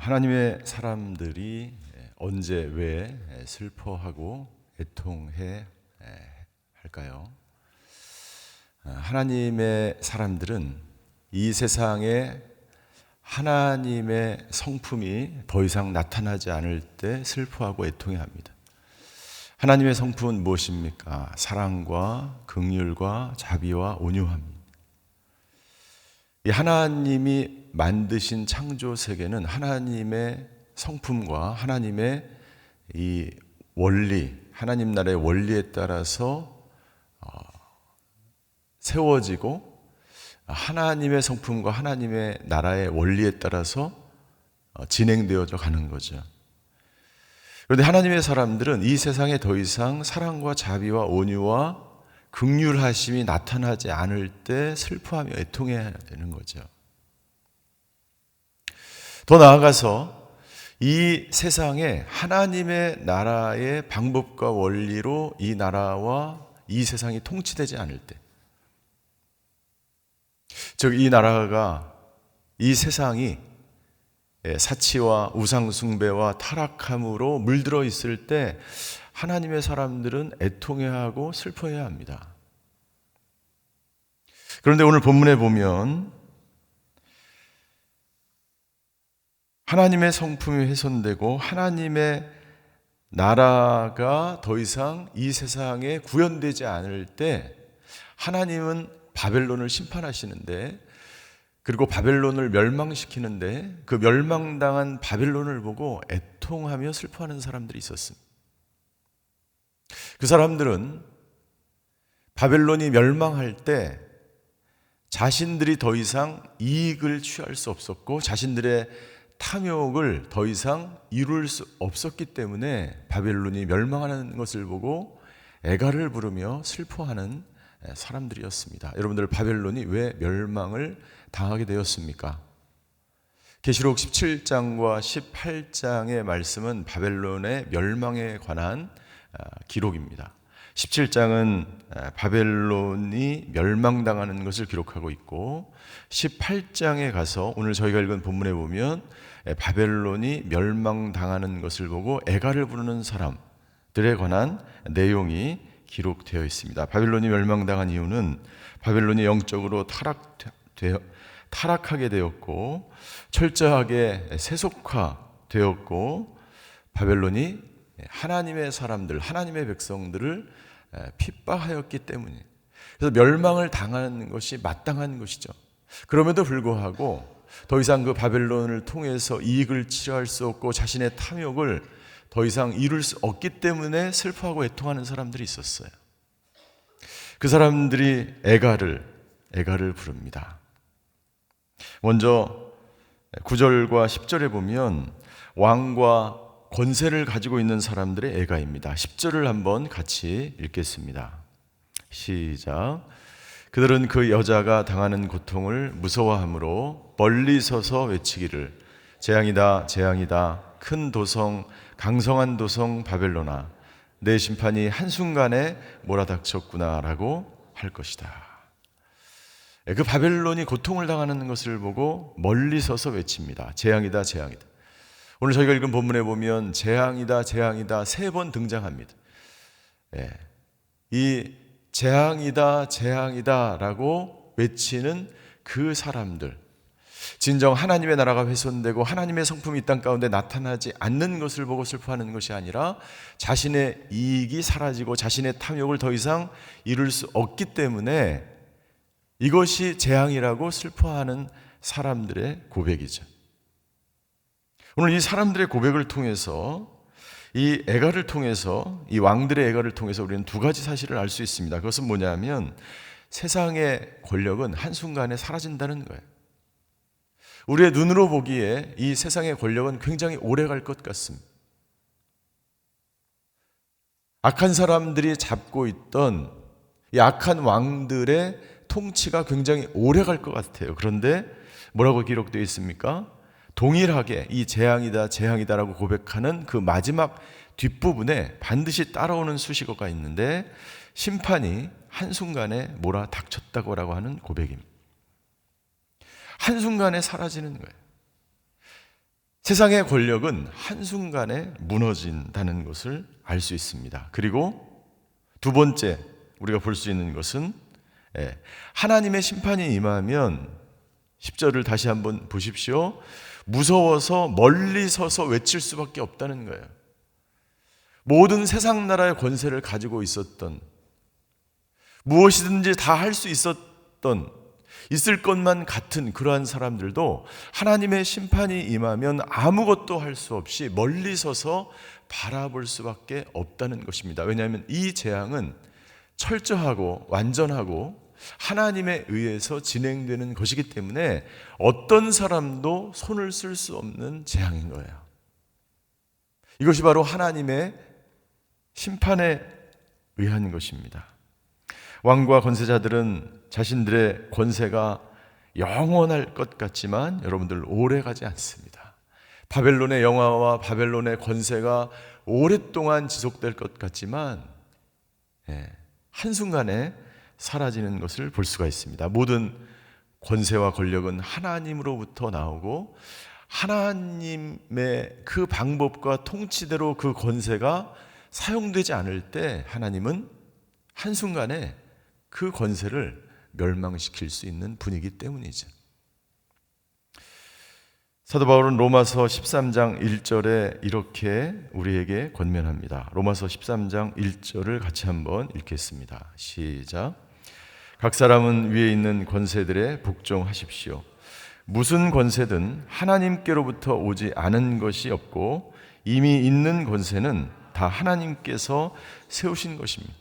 하나님의 사람들이 언제 왜 슬퍼하고 애통해 할까요? 하나님의 사람들은 이 세상에 하나님의 성품이 더 이상 나타나지 않을 때 슬퍼하고 애통해 합니다. 하나님의 성품은 무엇입니까? 사랑과 긍휼과 자비와 온유함입니다. 이 하나님이 만드신 창조 세계는 하나님의 성품과 하나님의 이 원리, 하나님 나라의 원리에 따라서 세워지고 하나님의 성품과 하나님의 나라의 원리에 따라서 진행되어져 가는 거죠. 그런데 하나님의 사람들은 이 세상에 더 이상 사랑과 자비와 온유와 긍휼하심이 나타나지 않을 때 슬퍼하며 애통해야 되는 거죠. 더 나아가서 이 세상에 하나님의 나라의 방법과 원리로 이 나라와 이 세상이 통치되지 않을 때, 즉 이 나라가, 이 세상이 사치와 우상숭배와 타락함으로 물들어 있을 때 하나님의 사람들은 애통해하고 슬퍼해야 합니다. 그런데 오늘 본문에 보면 하나님의 성품이 훼손되고 하나님의 나라가 더 이상 이 세상에 구현되지 않을 때 하나님은 바벨론을 심판하시는데, 그리고 바벨론을 멸망시키는데 그 멸망당한 바벨론을 보고 애통하며 슬퍼하는 사람들이 있었습니다. 그 사람들은 바벨론이 멸망할 때 자신들이 더 이상 이익을 취할 수 없었고 자신들의 탐욕을 더 이상 이룰 수 없었기 때문에 바벨론이 멸망하는 것을 보고 애가를 부르며 슬퍼하는 사람들이었습니다. 여러분들, 바벨론이 왜 멸망을 당하게 되었습니까? 계시록 17장과 18장의 말씀은 바벨론의 멸망에 관한 기록입니다. 17장은 바벨론이 멸망당하는 것을 기록하고 있고, 18장에 가서 오늘 저희가 읽은 본문에 보면 바벨론이 멸망당하는 것을 보고 애가를 부르는 사람들에 관한 내용이 기록되어 있습니다. 바벨론이 멸망당한 이유는 바벨론이 영적으로 타락하게 되었고 철저하게 세속화되었고 바벨론이 하나님의 사람들, 하나님의 백성들을 핍박하였기 때문이에요. 그래서 멸망을 당하는 것이 마땅한 것이죠. 그럼에도 불구하고 더 이상 그 바벨론을 통해서 이익을 취할 수 없고 자신의 탐욕을 더 이상 이룰 수 없기 때문에 슬퍼하고 애통하는 사람들이 있었어요. 그 사람들이 애가를 부릅니다. 먼저 9절과 10절에 보면 왕과 권세를 가지고 있는 사람들의 애가입니다. 10절을 한번 같이 읽겠습니다. 시작. 그들은 그 여자가 당하는 고통을 무서워함으로 멀리 서서 외치기를 재앙이다, 재앙이다. 큰 도성, 강성한 도성 바벨론아, 내 심판이 한순간에 몰아닥쳤구나라고 할 것이다. 그 바벨론이 고통을 당하는 것을 보고 멀리 서서 외칩니다. 재앙이다, 재앙이다. 오늘 저희가 읽은 본문에 보면 재앙이다, 재앙이다 3번 등장합니다. 이 재앙이다, 재앙이다 라고 외치는 그 사람들, 진정 하나님의 나라가 훼손되고 하나님의 성품이 이 땅 가운데 나타나지 않는 것을 보고 슬퍼하는 것이 아니라 자신의 이익이 사라지고 자신의 탐욕을 더 이상 이룰 수 없기 때문에 이것이 재앙이라고 슬퍼하는 사람들의 고백이죠. 오늘 이 사람들의 고백을 통해서, 이 애가를 통해서, 이 왕들의 애가를 통해서 우리는 2가지 사실을 알 수 있습니다. 그것은 뭐냐면 세상의 권력은 한순간에 사라진다는 거예요. 우리의 눈으로 보기에 이 세상의 권력은 굉장히 오래 갈 것 같습니다. 악한 사람들이 잡고 있던 이 악한 왕들의 통치가 굉장히 오래 갈 것 같아요. 그런데 뭐라고 기록되어 있습니까? 동일하게 이 재앙이다, 재앙이다라고 고백하는 그 마지막 뒷부분에 반드시 따라오는 수식어가 있는데 심판이 한순간에 몰아닥쳤다고 하는 고백입니다. 한순간에 사라지는 거예요. 세상의 권력은 한순간에 무너진다는 것을 알 수 있습니다. 그리고 두 번째 우리가 볼 수 있는 것은 하나님의 심판이 임하면 10절을 다시 한번 보십시오. 무서워서 멀리 서서 외칠 수밖에 없다는 거예요. 모든 세상 나라의 권세를 가지고 있었던, 무엇이든지 다 할 수 있었던, 있을 것만 같은 그러한 사람들도 하나님의 심판이 임하면 아무것도 할 수 없이 멀리 서서 바라볼 수밖에 없다는 것입니다. 왜냐하면 이 재앙은 철저하고 완전하고 하나님에 의해서 진행되는 것이기 때문에 어떤 사람도 손을 쓸 수 없는 재앙인 거예요. 이것이 바로 하나님의 심판에 의한 것입니다. 왕과 권세자들은 자신들의 권세가 영원할 것 같지만 여러분들 오래 가지 않습니다. 바벨론의 영화와 바벨론의 권세가 오랫동안 지속될 것 같지만 한순간에 사라지는 것을 볼 수가 있습니다. 모든 권세와 권력은 하나님으로부터 나오고 하나님의 그 방법과 통치대로 그 권세가 사용되지 않을 때 하나님은 한순간에 그 권세를 멸망시킬 수 있는 분이기 때문이죠. 사도 바울은 로마서 13장 1절에 이렇게 우리에게 권면합니다. 로마서 13장 1절을 같이 한번 읽겠습니다. 시작. 각 사람은 위에 있는 권세들에 복종하십시오. 무슨 권세든 하나님께로부터 오지 않은 것이 없고 이미 있는 권세는 다 하나님께서 세우신 것입니다.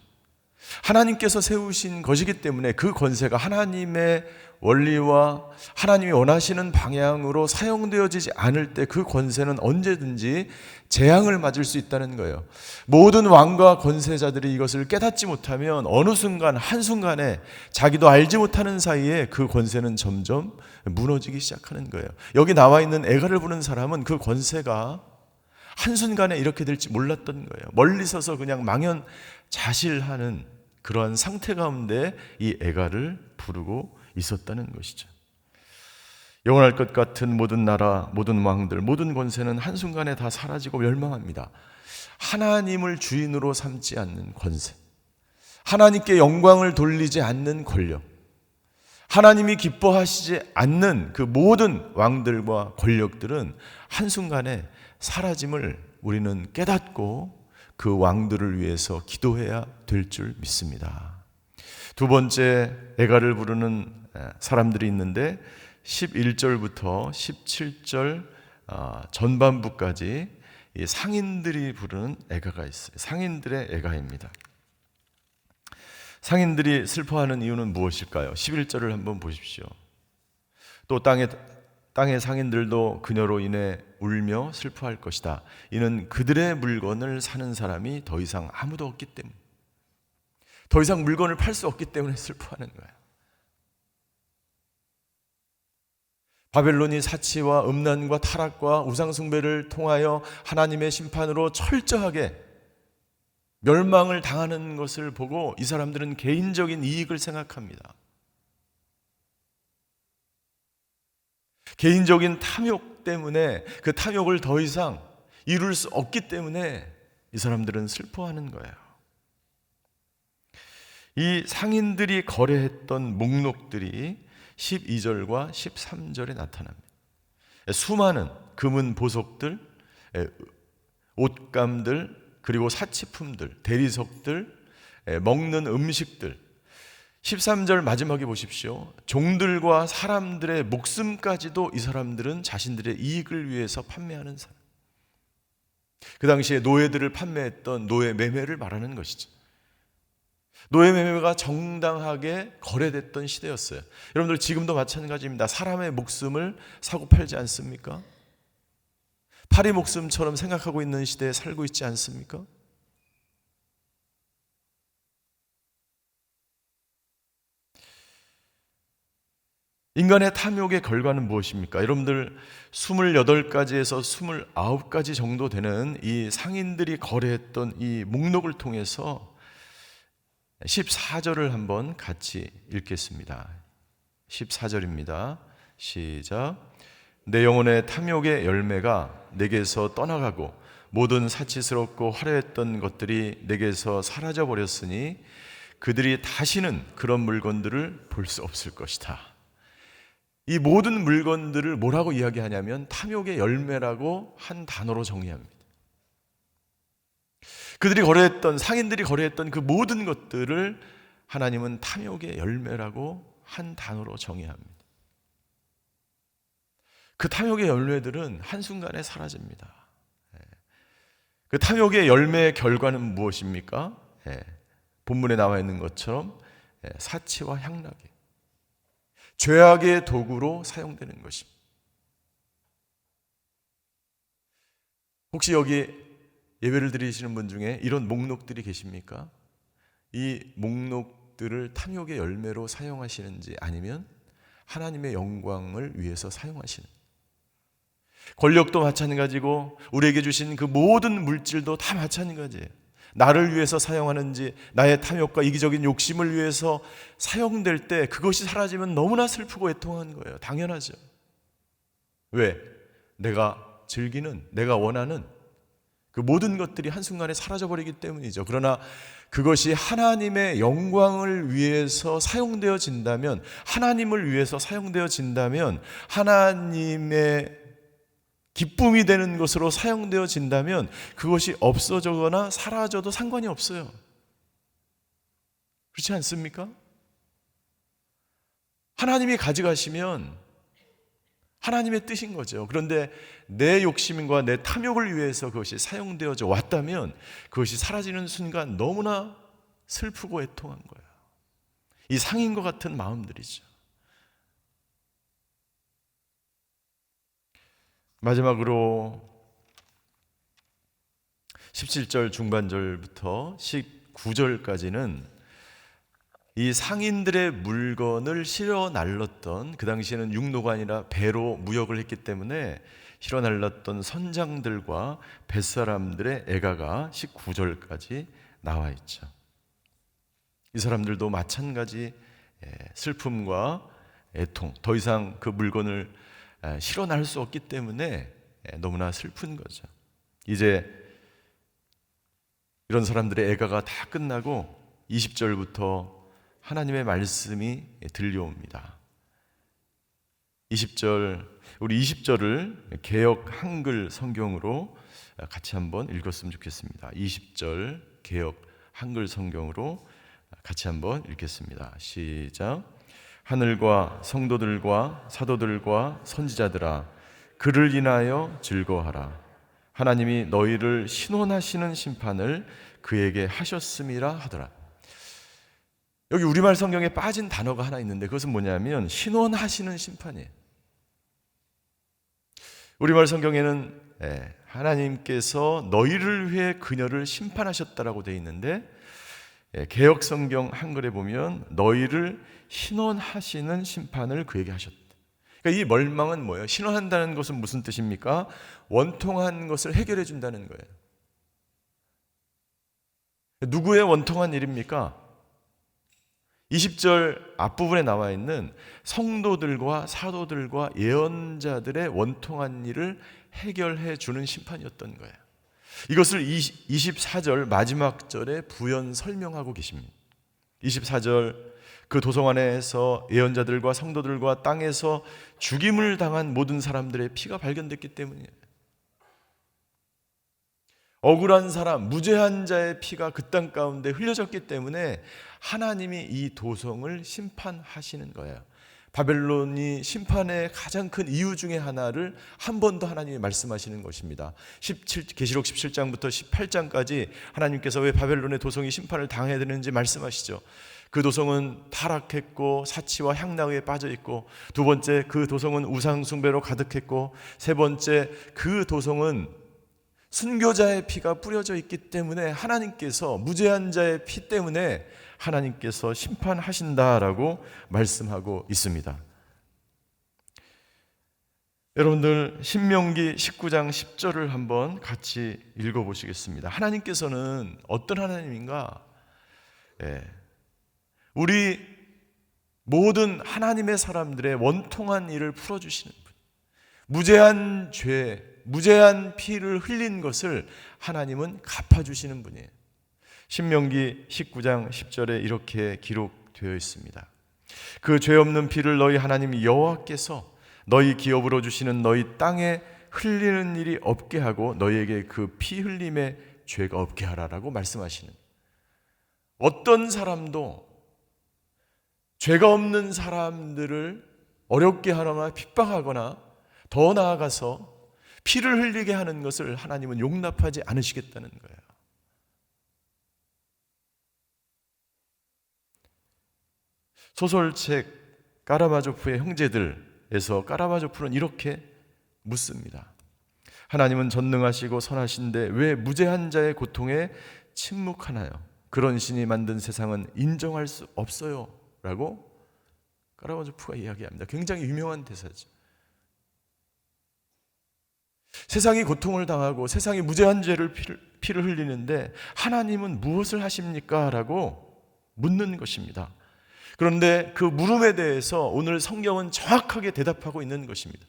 하나님께서 세우신 것이기 때문에 그 권세가 하나님의 원리와 하나님이 원하시는 방향으로 사용되어지지 않을 때 그 권세는 언제든지 재앙을 맞을 수 있다는 거예요. 모든 왕과 권세자들이 이것을 깨닫지 못하면 어느 순간 한순간에 자기도 알지 못하는 사이에 그 권세는 점점 무너지기 시작하는 거예요. 여기 나와 있는 애가를 부는 사람은 그 권세가 한순간에 이렇게 될지 몰랐던 거예요. 멀리 서서 그냥 망연자실하는 그러한 상태 가운데 이 애가를 부르고 있었다는 것이죠. 영원할 것 같은 모든 나라, 모든 왕들, 모든 권세는 한순간에 다 사라지고 멸망합니다. 하나님을 주인으로 삼지 않는 권세, 하나님께 영광을 돌리지 않는 권력, 하나님이 기뻐하시지 않는 그 모든 왕들과 권력들은 한순간에 사라짐을 우리는 깨닫고 그 왕들을 위해서 기도해야 될 줄 믿습니다. 두 번째 애가를 부르는 사람들이 있는데 11절부터 17절 전반부까지 이 상인들이 부르는 애가가 있어요. 상인들의 애가입니다. 상인들이 슬퍼하는 이유는 무엇일까요? 11절을 한번 보십시오. 또 땅의 상인들도 그녀로 인해 울며 슬퍼할 것이다. 이는 그들의 물건을 사는 사람이 더 이상 아무도 없기 때문에, 더 이상 물건을 팔 수 없기 때문에 슬퍼하는 거예요. 바벨론이 사치와 음란과 타락과 우상숭배를 통하여 하나님의 심판으로 철저하게 멸망을 당하는 것을 보고 이 사람들은 개인적인 이익을 생각합니다. 개인적인 탐욕 때문에 그 탐욕을 더 이상 이룰 수 없기 때문에 이 사람들은 슬퍼하는 거예요. 이 상인들이 거래했던 목록들이 12절과 13절에 나타납니다. 수많은 금은 보석들, 옷감들, 그리고 사치품들, 대리석들, 먹는 음식들. 13절 마지막에 보십시오. 종들과 사람들의 목숨까지도 이 사람들은 자신들의 이익을 위해서 판매하는 사람. 그 당시에 노예들을 판매했던 노예 매매를 말하는 것이죠. 노예 매매가 정당하게 거래됐던 시대였어요. 여러분들 지금도 마찬가지입니다. 사람의 목숨을 사고 팔지 않습니까? 파리 목숨처럼 생각하고 있는 시대에 살고 있지 않습니까? 인간의 탐욕의 결과는 무엇입니까? 여러분들 28가지에서 29가지 정도 되는 이 상인들이 거래했던 이 목록을 통해서 14절을 한번 같이 읽겠습니다. 14절입니다. 시작. 내 영혼의 탐욕의 열매가 내게서 떠나가고 모든 사치스럽고 화려했던 것들이 내게서 사라져 버렸으니 그들이 다시는 그런 물건들을 볼 수 없을 것이다. 이 모든 물건들을 뭐라고 이야기하냐면 탐욕의 열매라고 한 단어로 정의합니다. 그들이 거래했던, 상인들이 거래했던 그 모든 것들을 하나님은 탐욕의 열매라고 한 단어로 정의합니다. 그 탐욕의 열매들은 한순간에 사라집니다. 그 탐욕의 열매의 결과는 무엇입니까? 본문에 나와 있는 것처럼 사치와 향락이 죄악의 도구로 사용되는 것입니다. 혹시 여기 예배를 드리시는 분 중에 이런 목록들이 계십니까? 이 목록들을 탐욕의 열매로 사용하시는지 아니면 하나님의 영광을 위해서 사용하시는지. 권력도 마찬가지고 우리에게 주신 그 모든 물질도 다 마찬가지예요. 나를 위해서 사용하는지 나의 탐욕과 이기적인 욕심을 위해서 사용될 때 그것이 사라지면 너무나 슬프고 애통한 거예요. 당연하죠. 왜? 내가 즐기는, 내가 원하는 그 모든 것들이 한순간에 사라져버리기 때문이죠. 그러나 그것이 하나님의 영광을 위해서 사용되어진다면, 하나님을 위해서 사용되어진다면, 하나님의 기쁨이 되는 것으로 사용되어진다면 그것이 없어지거나 사라져도 상관이 없어요. 그렇지 않습니까? 하나님이 가져가시면 하나님의 뜻인 거죠. 그런데 내 욕심과 내 탐욕을 위해서 그것이 사용되어져 왔다면 그것이 사라지는 순간 너무나 슬프고 애통한 거예요. 이 상인과 같은 마음들이죠. 마지막으로 17절 중반절부터 19절까지는 이 상인들의 물건을 실어 날랐던, 그 당시에는 육로가 아니라 배로 무역을 했기 때문에 실어 날랐던 선장들과 뱃사람들의 애가가 19절까지 나와 있죠. 이 사람들도 마찬가지 슬픔과 애통, 더 이상 그 물건을 실어 날 수 없기 때문에 너무나 슬픈 거죠. 이제 이런 사람들의 애가가 다 끝나고 20절부터 하나님의 말씀이 들려옵니다. 20절, 우리 20절을 개역 한글 성경으로 같이 한번 읽었으면 좋겠습니다. 20절 개역 한글 성경으로 같이 한번 읽겠습니다. 시작. 하늘과 성도들과 사도들과 선지자들아, 그를 인하여 즐거워하라. 하나님이 너희를 신원하시는 심판을 그에게 하셨음이라 하더라. 여기 우리말 성경에 빠진 단어가 하나 있는데 그것은 뭐냐면 신원하시는 심판이에요. 우리말 성경에는 하나님께서 너희를 위해 그녀를 심판하셨다라고 되어 있는데 개역 성경 한글에 보면 너희를 신원하시는 심판을 그에게 하셨다. 그러니까 이 멸망은 뭐예요? 신원한다는 것은 무슨 뜻입니까? 원통한 것을 해결해 준다는 거예요. 누구의 원통한 일입니까? 20절 앞부분에 나와 있는 성도들과 사도들과 예언자들의 원통한 일을 해결해 주는 심판이었던 거예요. 이것을 24절 마지막 절에 부연 설명하고 계십니다. 24절 그 도성 안에서 예언자들과 성도들과 땅에서 죽임을 당한 모든 사람들의 피가 발견됐기 때문이에요. 억울한 사람, 무죄한 자의 피가 그 땅 가운데 흘려졌기 때문에 하나님이 이 도성을 심판하시는 거예요. 바벨론이 심판의 가장 큰 이유 중에 하나를 한 번 더 하나님이 말씀하시는 것입니다. 계시록 17장부터 18장까지 하나님께서 왜 바벨론의 도성이 심판을 당해야 되는지 말씀하시죠. 그 도성은 타락했고 사치와 향락에 빠져있고, 두 번째 그 도성은 우상 숭배로 가득했고, 세 번째 그 도성은 순교자의 피가 뿌려져 있기 때문에 하나님께서 무죄한 자의 피 때문에 하나님께서 심판하신다라고 말씀하고 있습니다. 여러분들 신명기 19장 10절을 한번 같이 읽어보시겠습니다. 하나님께서는 어떤 하나님인가? 우리 모든 하나님의 사람들의 원통한 일을 풀어주시는 분, 무죄한 죄, 무죄한 피를 흘린 것을 하나님은 갚아주시는 분이에요. 신명기 19장 10절에 이렇게 기록되어 있습니다. 그 죄 없는 피를 너희 하나님 여호와께서 너희 기업으로 주시는 너희 땅에 흘리는 일이 없게 하고 너희에게 그 피 흘림의 죄가 없게 하라라고 말씀하시는, 어떤 사람도 죄가 없는 사람들을 어렵게 하거나 핍박하거나 더 나아가서 피를 흘리게 하는 것을 하나님은 용납하지 않으시겠다는 거예요. 소설책 까라마조프의 형제들에서 까라마조프는 이렇게 묻습니다. 하나님은 전능하시고 선하신데 왜 무죄한 자의 고통에 침묵하나요? 그런 신이 만든 세상은 인정할 수 없어요 라고 까라마조프가 이야기합니다. 굉장히 유명한 대사죠. 세상이 고통을 당하고 세상이 무죄한 죄를 피를 흘리는데 하나님은 무엇을 하십니까? 라고 묻는 것입니다. 그런데 그 물음에 대해서 오늘 성경은 정확하게 대답하고 있는 것입니다.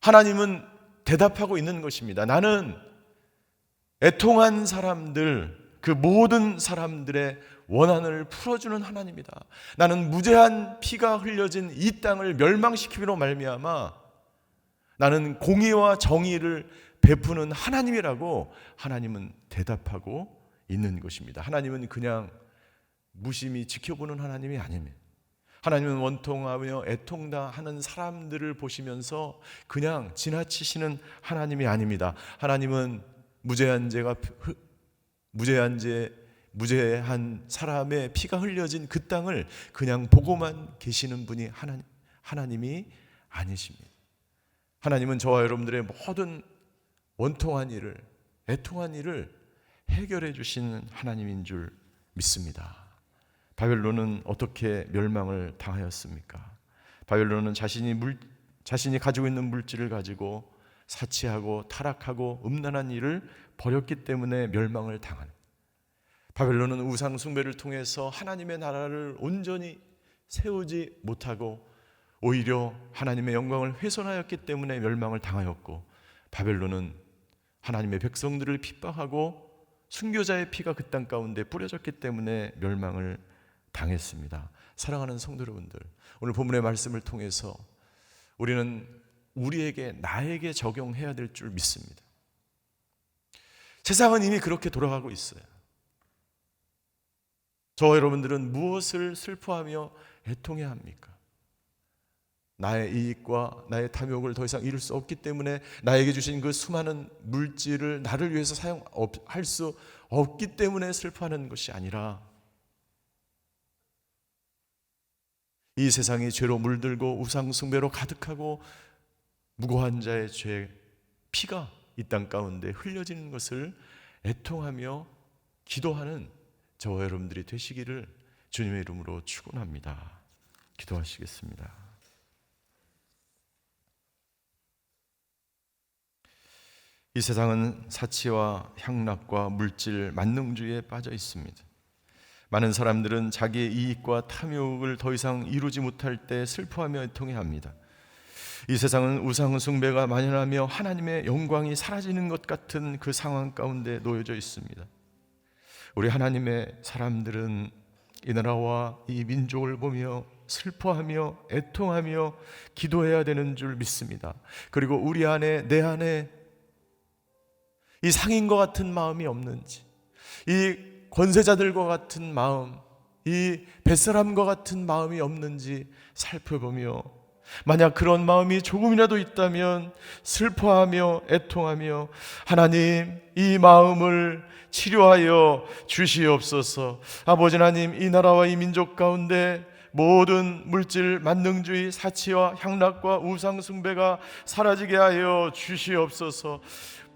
하나님은 대답하고 있는 것입니다. 나는 애통한 사람들, 그 모든 사람들의 원한을 풀어주는 하나님이다. 나는 무죄한 피가 흘려진 이 땅을 멸망시키기로 말미암아 나는 공의와 정의를 베푸는 하나님이라고 하나님은 대답하고 있는 것입니다. 하나님은 그냥 무심히 지켜보는 하나님이 아닙니다. 하나님은 원통하며 애통당하는 사람들을 보시면서 그냥 지나치시는 하나님이 아닙니다. 하나님은 무죄한 사람의 피가 흘려진 그 땅을 그냥 보고만 계시는 분이 하나님이 아니십니다. 하나님은 저와 여러분들의 모든 원통한 일을, 애통한 일을 해결해 주시는 하나님인 줄 믿습니다. 바벨론은 어떻게 멸망을 당하였습니까? 바벨론은 자신이 가지고 있는 물질을 가지고 사치하고 타락하고 음란한 일을 벌였기 때문에 멸망을 당한, 바벨론은 우상 숭배를 통해서 하나님의 나라를 온전히 세우지 못하고 오히려 하나님의 영광을 훼손하였기 때문에 멸망을 당하였고, 바벨론은 하나님의 백성들을 핍박하고 순교자의 피가 그 땅 가운데 뿌려졌기 때문에 멸망을 당했습니다. 사랑하는 성도 여러분들, 오늘 본문의 말씀을 통해서 우리는 나에게 적용해야 될 줄 믿습니다. 세상은 이미 그렇게 돌아가고 있어요. 저와 여러분들은 무엇을 슬퍼하며 애통해야 합니까? 나의 이익과 나의 탐욕을 더 이상 이룰 수 없기 때문에, 나에게 주신 그 수많은 물질을 나를 위해서 사용할 수 없기 때문에 슬퍼하는 것이 아니라, 이 세상이 죄로 물들고 우상 숭배로 가득하고 무고한 자의 죄 피가 이 땅 가운데 흘려지는 것을 애통하며 기도하는 저와 여러분들이 되시기를 주님의 이름으로 축원합니다. 기도하시겠습니다. 이 세상은 사치와 향락과 물질, 만능주의에 빠져 있습니다. 많은 사람들은 자기의 이익과 탐욕을 더 이상 이루지 못할 때 슬퍼하며 애통해 합니다. 이 세상은 우상 숭배가 만연하며 하나님의 영광이 사라지는 것 같은 그 상황 가운데 놓여져 있습니다. 우리 하나님의 사람들은 이 나라와 이 민족을 보며 슬퍼하며 애통하며 기도해야 되는 줄 믿습니다. 그리고 우리 안에, 내 안에 이 상인과 같은 마음이 없는지, 이 권세자들과 같은 마음, 이 뱃사람과 같은 마음이 없는지 살펴보며, 만약 그런 마음이 조금이라도 있다면 슬퍼하며 애통하며 하나님, 이 마음을 치료하여 주시옵소서. 아버지 하나님, 이 나라와 이 민족 가운데 모든 물질, 만능주의, 사치와 향락과 우상 숭배가 사라지게 하여 주시옵소서.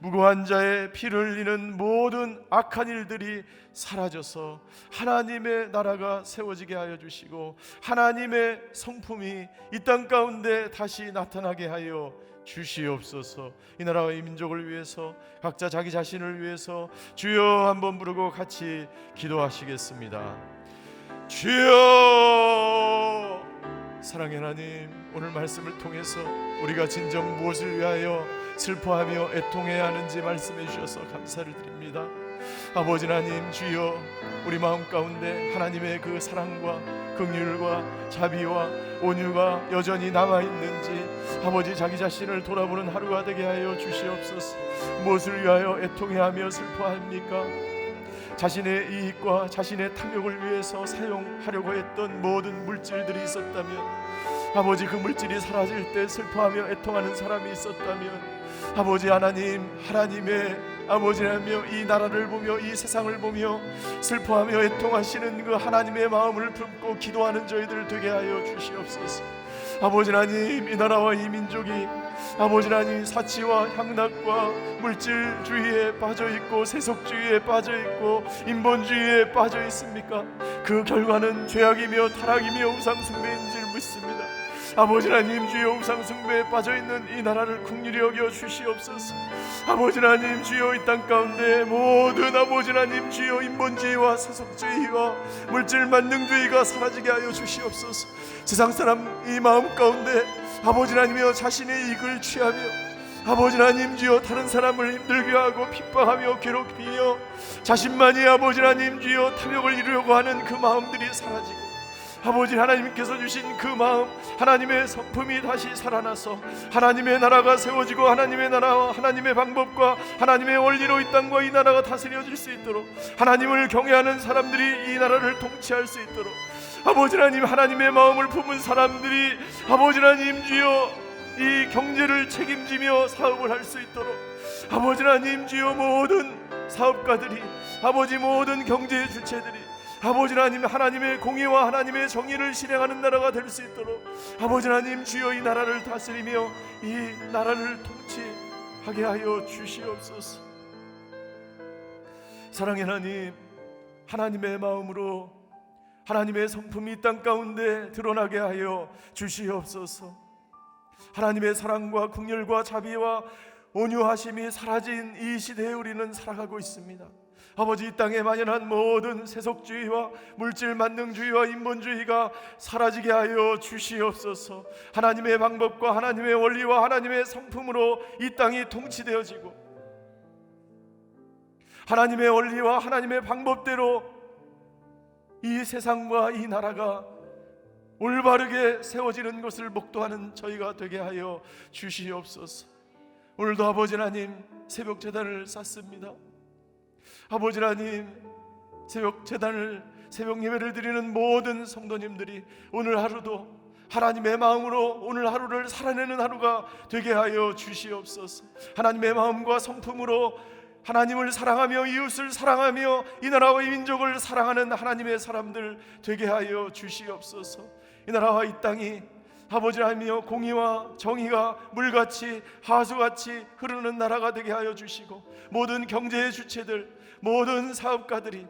무고한 자의 피를 흘리는 모든 악한 일들이 사라져서 하나님의 나라가 세워지게 하여 주시고, 하나님의 성품이 이 땅 가운데 다시 나타나게 하여 주시옵소서. 이 나라와 이 민족을 위해서, 각자 자기 자신을 위해서 주여 한번 부르고 같이 기도하시겠습니다. 주여, 사랑의 하나님, 오늘 말씀을 통해서 우리가 진정 무엇을 위하여 슬퍼하며 애통해야 하는지 말씀해 주셔서 감사를 드립니다. 아버지 하나님, 주여, 우리 마음 가운데 하나님의 그 사랑과 긍휼과 자비와 온유가 여전히 남아있는지 아버지, 자기 자신을 돌아보는 하루가 되게 하여 주시옵소서. 무엇을 위하여 애통해하며 슬퍼합니까? 자신의 이익과 자신의 탐욕을 위해서 사용하려고 했던 모든 물질들이 있었다면, 아버지, 그 물질이 사라질 때 슬퍼하며 애통하는 사람이 있었다면, 아버지 하나님, 하나님의 아버지라며 이 나라를 보며 이 세상을 보며 슬퍼하며 애통하시는 그 하나님의 마음을 품고 기도하는 저희들 되게 하여 주시옵소서. 아버지 하나님, 이 나라와 이 민족이 아버지 하나님 사치와 향락과 물질주의에 빠져있고 세속주의에 빠져있고 인본주의에 빠져있습니까? 그 결과는 죄악이며 타락이며 우상숭배인 줄 믿습니다. 아버지 하나님, 주여, 우상숭배에 빠져있는 이 나라를 긍휼히 여겨 주시옵소서. 아버지 하나님, 주여, 이 땅 가운데 모든 아버지 하나님, 주여, 인본주의와 세속주의와 물질 만능주의가 사라지게 하여 주시옵소서. 세상 사람 이 마음 가운데 아버지 하나님이여 자신의 이익을 취하며 아버지 하나님, 주여, 다른 사람을 힘들게 하고 핍박하며 괴롭히며 자신만이 아버지 하나님, 주여, 탐욕을 이루려고 하는 그 마음들이 사라지고 아버지 하나님께서 주신 그 마음, 하나님의 성품이 다시 살아나서 하나님의 나라가 세워지고 하나님의 나라와 하나님의 방법과 하나님의 원리로 이 땅과 이 나라가 다스려질 수 있도록 하나님을 경외하는 사람들이 이 나라를 통치할 수 있도록 아버지 하나님, 하나님의 마음을 품은 사람들이 아버지 하나님, 주여, 이 경제를 책임지며 사업을 할 수 있도록 아버지 하나님, 주여, 모든 사업가들이 아버지 모든 경제의 주체들이 아버지 하나님, 하나님의 공의와 하나님의 정의를 실행하는 나라가 될 수 있도록 아버지 하나님, 주여, 이 나라를 다스리며 이 나라를 통치하게 하여 주시옵소서. 사랑의 하나님, 하나님의 마음으로 하나님의 성품이 이 땅 가운데 드러나게 하여 주시옵소서. 하나님의 사랑과 긍휼과 자비와 온유하심이 사라진 이 시대에 우리는 살아가고 있습니다. 아버지, 이 땅에 만연한 모든 세속주의와 물질 만능주의와 인본주의가 사라지게 하여 주시옵소서. 하나님의 방법과 하나님의 원리와 하나님의 성품으로 이 땅이 통치되어지고 하나님의 원리와 하나님의 방법대로 이 세상과 이 나라가 올바르게 세워지는 것을 목도하는 저희가 되게 하여 주시옵소서. 오늘도 아버지 하나님, 새벽 제단을 쌓습니다. 아버지 하나님, 새벽 제단을, 새벽 예배를 드리는 모든 성도님들이 오늘 하루도 하나님의 마음으로 오늘 하루를 살아내는 하루가 되게 하여 주시옵소서. 하나님의 마음과 성품으로 하나님을 사랑하며 이웃을 사랑하며 이 나라와 이 민족을 사랑하는 하나님의 사람들 되게 하여 주시옵소서. 이 나라와 이 땅이 아버지 하나님이여 공의와 정의가 물같이 하수같이 흐르는 나라가 되게 하여 주시고 모든 경제의 주체들, 모든 사업가들이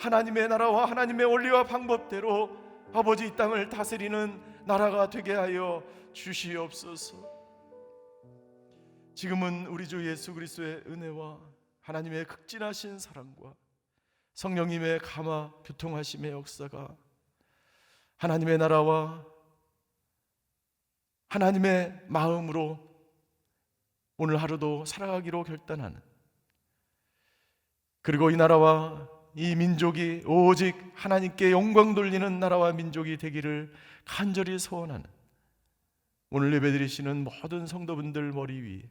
하나님의 나라와 하나님의 원리와 방법대로 아버지 이 땅을 다스리는 나라가 되게 하여 주시옵소서. 지금은 우리 주 예수 그리스도의 은혜와 하나님의 극진하신 사랑과 성령님의 감화 교통하심의 역사가 하나님의 나라와 하나님의 마음으로 오늘 하루도 살아가기로 결단하는, 그리고 이 나라와 이 민족이 오직 하나님께 영광 돌리는 나라와 민족이 되기를 간절히 소원하는 오늘 예배드리시는 모든 성도분들 머리 위에,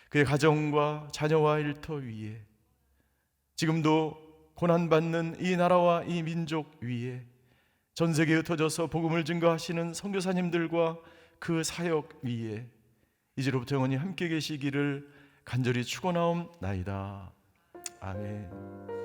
그의 가정과 자녀와 일터 위에, 지금도 고난받는 이 나라와 이 민족 위에 전 세계에 흩어져서 복음을 증거하시는 선교사님들과 그 사역 위에 이제로부터 영원히 함께 계시기를 간절히 축원하옵나이다. 아멘.